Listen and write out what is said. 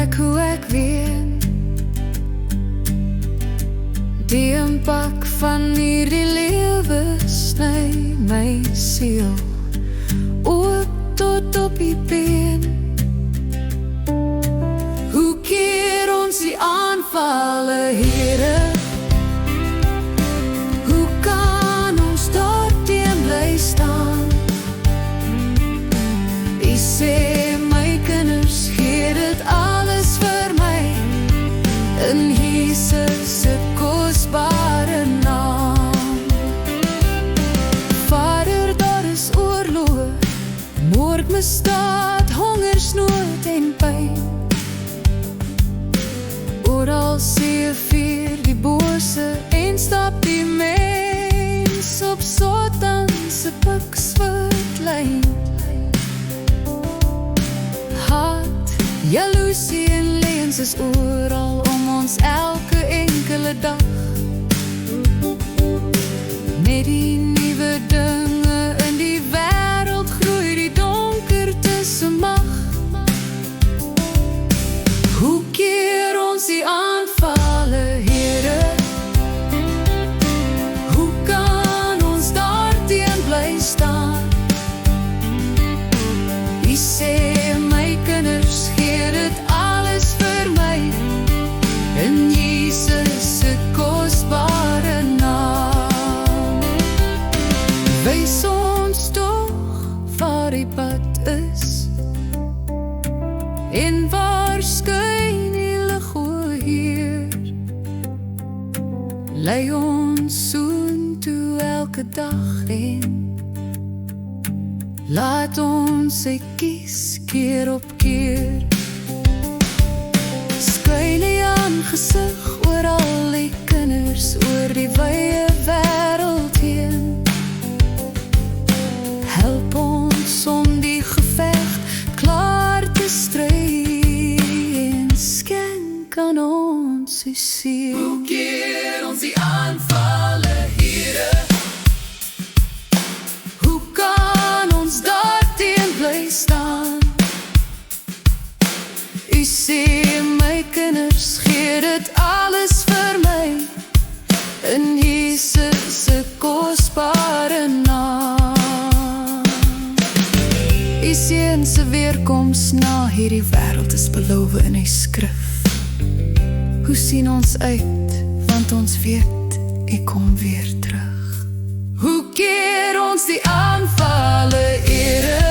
hoe ek ween. Die impak van hierdie lewe sny my siel oop tot op die been. Hoe keer ons die aanvalle, Here? Hoe kan ons daarteen bly staan? U sê my kinders, gee dit alles vir my in Jesus se kosbare naam. Vader, daar is oorlog, moord, misdaad, hongersnood en pyn. Oral seëvier die bose en stap die mens op Satan se pikswordlyn. Haat, jaloesie en leuns is oral om ons elke enkele dag. Met die nuwe dinge in die wêreld groei die donkerte se mag. Hoe keer ons die aanvalle, Here? Hoe kan ons daarteen bly staan? U sê my kinders, gee dit alles vir my in Jesus se kosbare naam. Wys ons tog waar die pad is en waar skyn die lig, o Heer. Lei ons soontoe elke dag en laat ons sy kies keer op keer. Skuil die aangesig oor al die kinders oor die wye wêreld heen. Help ons om die geveg klaar te stry en skenk aan ons die siel. Hoe keer ons die aanvalle, Here? Hoe kan ons daarteen bly staan? U sê my kinders, gee dit alles vir my in Jesus se kosbare naam. U seun se weerkoms na hierdie wêreld is beloof in die skrif. Hoe sien ons uit, want ons weet ek kom weer terug. Hoe keer ons die aanvalle, Here?